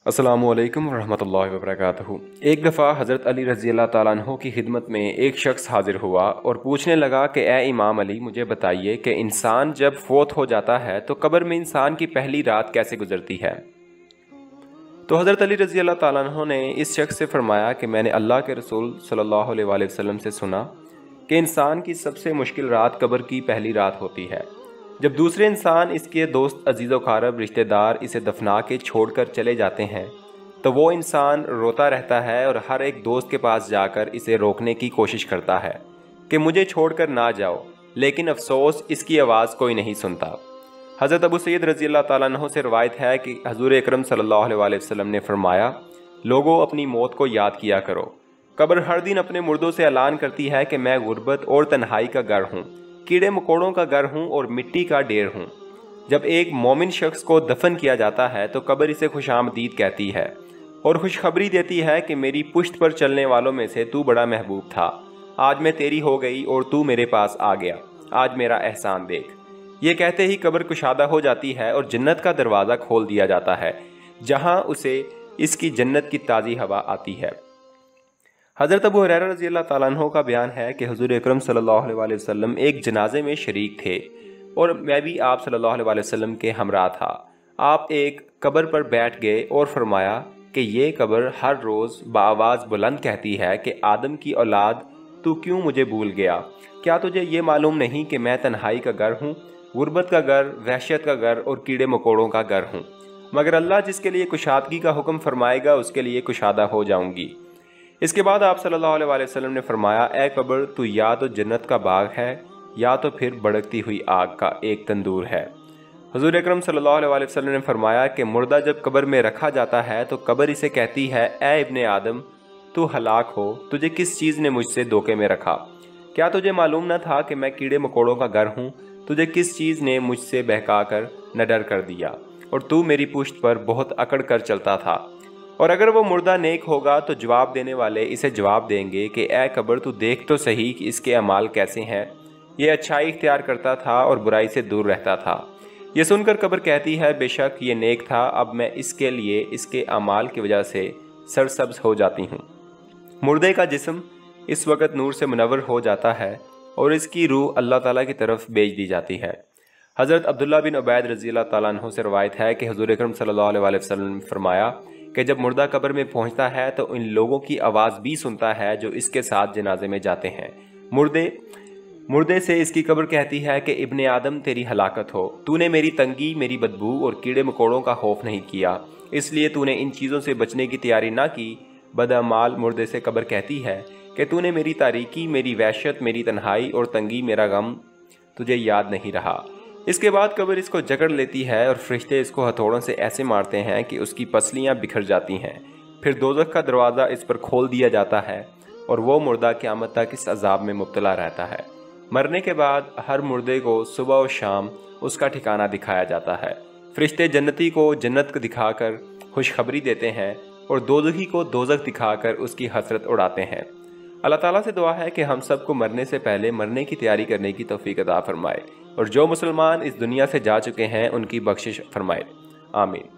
अस्सलामु अलैकुम रहमतुल्लाहि व बरकातहू। एक दफ़ा हज़रत अली रज़ी अल्लाह ताला अन्हु की खिदमत में एक शख्स हाजिर हुआ और पूछने लगा कि ए इमाम अली, मुझे बताइए कि इंसान जब फोत हो जाता है तो कब्र में इंसान की पहली रात कैसे गुजरती है। तो हज़रत अली रज़ी अल्लाह ताला अन्हु ने इस शख्स से फरमाया कि मैंने अल्लाह के रसूल सल्लल्लाहु अलैहि वसल्लम से सुना कि इंसान की सबसे मुश्किल रात कब्र की पहली रात होती है। जब दूसरे इंसान, इसके दोस्त, अजीज़ व क़ारब, रिश्तेदार इसे दफना के छोड़कर चले जाते हैं तो वो इंसान रोता रहता है और हर एक दोस्त के पास जाकर इसे रोकने की कोशिश करता है कि मुझे छोड़कर ना जाओ, लेकिन अफसोस इसकी आवाज़ कोई नहीं सुनता। हज़रत अबू सईद रज़ी अल्लाह ताला अन्हु से रवायत है कि हज़ूर अकरम सल्लल्लाहु अलैहि वसल्लम ने फरमाया, लोगों अपनी मौत को याद किया करो। कब्र हर दिन अपने मुर्दों से ऐलान करती है कि मैं गुर्बत और तन्हाई का घर हूँ, कीड़े मकोड़ों का घर हूँ और मिट्टी का ढेर हूँ। जब एक मोमिन शख्स को दफन किया जाता है तो कब्र इसे खुशामदीद कहती है और खुशखबरी देती है कि मेरी पुश्त पर चलने वालों में से तू बड़ा महबूब था, आज मैं तेरी हो गई और तू मेरे पास आ गया, आज मेरा एहसान देख। ये कहते ही कब्र कुशादा हो जाती है और जन्नत का दरवाज़ा खोल दिया जाता है, जहाँ उसे इसकी जन्नत की ताज़ी हवा आती है। हज़रत अबू हुरैरा रज़ी अल्लाह ताला अन्हु का बयान है कि हुज़ूर अकरम सल्लल्लाहु अलैहि वसल्लम एक जनाजे में शरीक थे और मैं भी आप सल्लल्लाहु अलैहि वसल्लम के हमरा था। आप एक कब्र पर बैठ गए और फरमाया कि ये कब्र हर रोज़ बाआवाज़ बुलंद कहती है कि आदम की औलाद, तू क्यों मुझे भूल गया? क्या तुझे ये मालूम नहीं कि मैं तन्हाई का घर हूँ, गुर्बत का घर, वहशत का घर और कीड़े मकोड़ों का घर हूँ? मगर अल्लाह जिसके लिए कुशादगी का हुक्म फरमाएगा उसके लिए कुशादा हो जाऊँगी। इसके बाद आप सल्लल्लाहु अलैहि वसल्लम ने फरमाया, ए कब्र, तू या तो जन्नत का बाग है या तो फिर भड़कती हुई आग का एक तंदूर है। हुज़ूर अकरम सल्लल्लाहु अलैहि वसल्लम ने फरमाया कि मुर्दा जब कब्र में रखा जाता है तो कब्र इसे कहती है, ए इब्ने आदम, तू हलाक हो, तुझे किस चीज़ ने मुझसे धोखे में रखा? क्या तुझे मालूम न था कि मैं कीड़े मकोड़ों का घर हूँ? तुझे किस चीज़ ने मुझसे बहका कर नडर कर दिया और तू मेरी पुश्त पर बहुत अकड़ कर चलता था? और अगर वो मुर्दा नेक होगा तो जवाब देने वाले इसे जवाब देंगे कि ए कब्र, तू देख तो सही कि इसके अमाल कैसे हैं। ये अच्छाई इख्तियार करता था और बुराई से दूर रहता था। ये सुनकर कब्र कहती है, बेशक ये नेक था, अब मैं इसके लिए इसके अमाल की वजह से सरसब्ज हो जाती हूँ। मुर्दे का जिस्म इस वक्त नूर से मुनव्वर हो जाता है और इसकी रूह अल्लाह ताला की तरफ भेज दी जाती है। हज़रत अब्दुल्ला बिन उबैद रज़ी अल्लाह ताला अन्हु से रवायत है कि हुज़ूर अकरम सल्लल्लाहु अलैहि वसल्लम ने फरमाया कि जब मुर्दा कब्र में पहुंचता है तो इन लोगों की आवाज़ भी सुनता है जो इसके साथ जनाजे में जाते हैं। मुर्दे से इसकी कब्र कहती है कि इब्ने आदम, तेरी हलाकत हो, तूने मेरी तंगी, मेरी बदबू और कीड़े मकोड़ों का खौफ नहीं किया, इसलिए तूने इन चीज़ों से बचने की तैयारी ना की। बदअमाल मुर्दे से कब्र कहती है कि तूने मेरी तारीकी, मेरी वहशत, मेरी तन्हाई और तंगी, मेरा गम तुझे याद नहीं रहा। इसके बाद कब्र इसको जकड़ लेती है और फरिश्ते इसको हथौड़ों से ऐसे मारते हैं कि उसकी पसलियां बिखर जाती हैं। फिर दोज़ख का दरवाज़ा इस पर खोल दिया जाता है और वो मुर्दा क़यामत तक इस अजाब में मुब्तला रहता है। मरने के बाद हर मुर्दे को सुबह और शाम उसका ठिकाना दिखाया जाता है। फरिश्ते जन्नती को जन्नत दिखाकर खुशखबरी देते हैं और दोज़खी को दोज़ख दिखाकर उसकी हसरत उड़ाते हैं। अल्लाह ताला से दुआ है कि हम सबको मरने से पहले मरने की तैयारी करने की तौफीक अता फरमाए और जो मुसलमान इस दुनिया से जा चुके हैं उनकी बख्शिश फरमाए। आमीन।